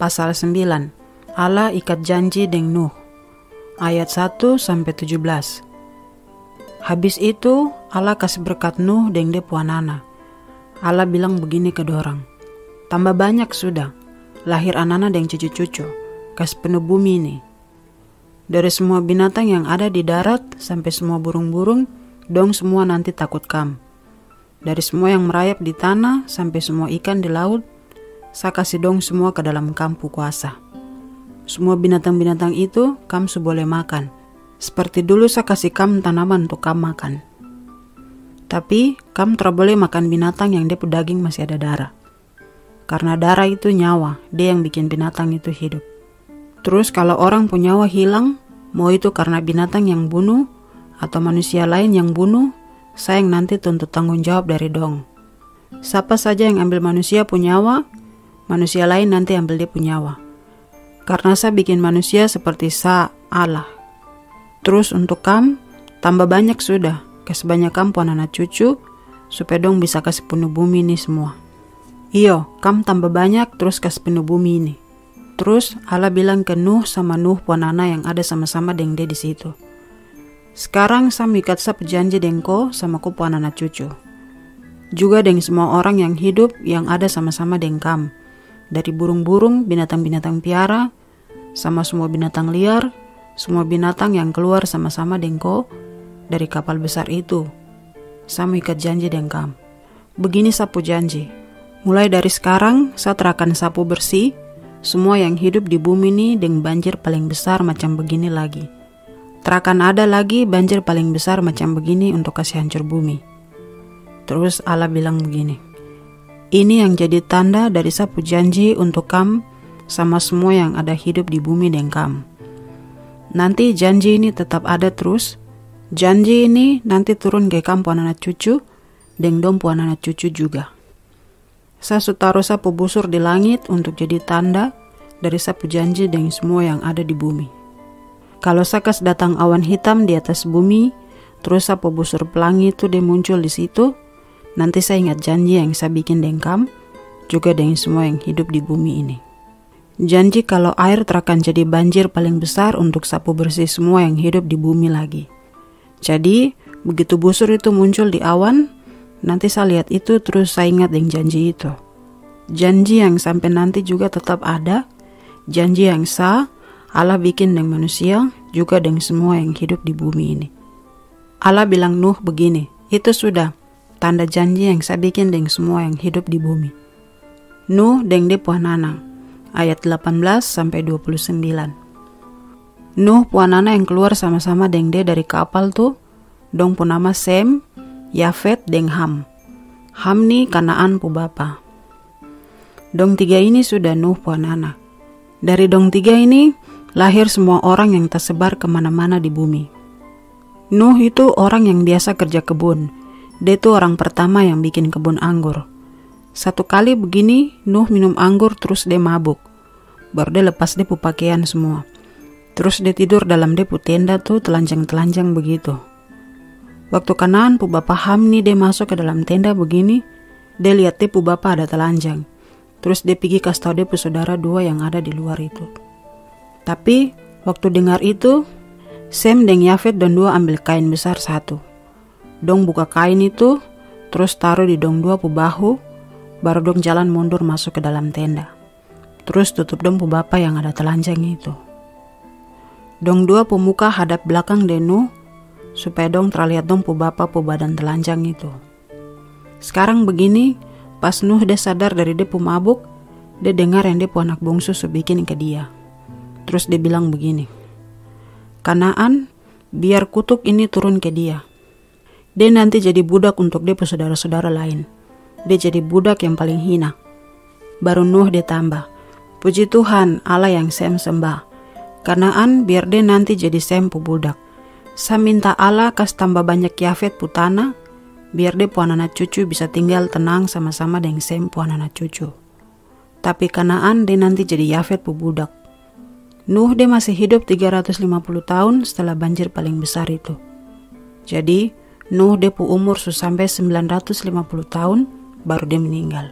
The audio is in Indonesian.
pasal 9. Allah ikat janji dengan Nuh. Ayat 1-17. Habis itu Allah kasih berkat Nuh dengan dia puanana. Allah bilang begini ke dorang, tambah banyak sudah, lahir anana dan cucu-cucu, kas penuh bumi ini. Dari semua binatang yang ada di darat sampai semua burung-burung, dong semua nanti takut kam. Dari semua yang merayap di tanah sampai semua ikan di laut, saya kasih dong semua ke dalam kampu kuasa. Semua binatang-binatang itu kam su boleh makan. Seperti dulu saya kasih kam tanaman untuk kam makan. Tapi kam tidak boleh makan binatang yang dia daging masih ada darah. Karena darah itu nyawa, dia yang bikin binatang itu hidup. Terus kalau orang punya nyawa hilang, mau itu karena binatang yang bunuh atau manusia lain yang bunuh, saya yang nanti tuntut tanggung jawab dari dong. Siapa saja yang ambil manusia punya nyawa, manusia lain nanti ambil dia punya nyawa. Karena saya bikin manusia seperti saya Allah. Terus untuk kam, tambah banyak sudah, sebanyak kam puan anak cucu, supaya dong bisa kasih penuh bumi ini semua. Iyo, kam tambah banyak terus kasih penuh bumi ini. Terus Allah bilang ke Nuh sama Nuh puan anak yang ada sama-sama dengan dia di situ. Sekarang saya mengikat saya perjanji dengan kau sama kau puan anak cucu. Juga dengan semua orang yang hidup yang ada sama-sama dengan kam. Dari burung-burung, binatang-binatang piara, sama semua binatang liar, semua binatang yang keluar sama-sama dengan kau dari kapal besar itu. Saya mengikat janji dengan kam. Begini sapu janji. Mulai dari sekarang, saya terakan sapu bersih semua yang hidup di bumi ini dengan banjir paling besar macam begini lagi. Terakan ada lagi banjir paling besar macam begini untuk kasih hancur bumi. Terus Allah bilang begini, ini yang jadi tanda dari sapu janji untuk kam sama semua yang ada hidup di bumi dengan kam. Nanti janji ini tetap ada terus. Janji ini nanti turun ke kam puan anak cucu dan dong puan anak cucu juga. Saya taruh sapu busur di langit untuk jadi tanda dari sapu janji dengan semua yang ada di bumi. Kalau sakas datang awan hitam di atas bumi, terus sapu busur pelangi itu dia muncul di situ, nanti saya ingat janji yang saya bikin dengan kam, juga dengan semua yang hidup di bumi ini. Janji kalau air terakan jadi banjir paling besar untuk sapu bersih semua yang hidup di bumi lagi. Jadi, begitu busur itu muncul di awan, nanti saya lihat itu terus saya ingat dengan janji itu. Janji yang sampai nanti juga tetap ada, janji yang sah, Allah bikin dengan manusia, juga dengan semua yang hidup di bumi ini. Allah bilang Nuh begini, itu sudah tanda janji yang saya bikin dengan semua yang hidup di bumi. Nuh dengan dia puanana, ayat 18-29. Nuh puanana yang keluar sama-sama dengan dia dari kapal tuh, dong pun nama Sem, Yafet, dan Ham. Ham ni Kanaan pu bapa. Dong tiga ini sudah Nuh puanana. Dari dong tiga ini, lahir semua orang yang tersebar kemana-mana di bumi. Nuh itu orang yang biasa kerja kebun. Dia itu orang pertama yang bikin kebun anggur. Satu kali begini, Nuh minum anggur terus dia mabuk. Baru dia lepas dia pu pakaian semua. Terus dia tidur dalam dia pu tenda tuh telanjang-telanjang begitu. Waktu Kanaan pu bapa Ham nih dia masuk ke dalam tenda begini, dia lihat dia pu bapa ada telanjang. Terus dia pergi kasih tahu dia pu saudara dua yang ada di luar itu. Tapi waktu dengar itu, Sem dan Yafet dan dua ambil kain besar satu. Dong buka kain itu, terus taruh di dong dua pu bahu, baru dong jalan mundur masuk ke dalam tenda. Terus tutup dong pu bapa yang ada telanjang itu. Dong dua pu muka hadap belakang de Nuh, supaya dong terlihat dong pu bapa pu badan telanjang itu. Sekarang begini, pas Nuh dia sadar dari dia pu mabuk, dia dengar yang dia pu anak bungsu su bikin ke dia. Terus dia bilang begini, Kanaan, biar kutuk ini turun ke dia. Dia nanti jadi budak untuk dia pu saudara-saudara lain. Dia jadi budak yang paling hina. Baru Nuh dia tambah, puji Tuhan Allah yang Sem sembah. Kanaan biar dia nanti jadi Sem pu budak. Saya minta Allah kas tambah banyak Yafet pu tanah, biar dia pu anak cucu bisa tinggal tenang sama-sama dengan Sem pu anak cucu. Tapi Kanaan dia nanti jadi Yafet pu budak. Nuh dia masih hidup 350 tahun setelah banjir paling besar itu. Jadi Nuh dia pu umur sampai 950 tahun baru dia meninggal.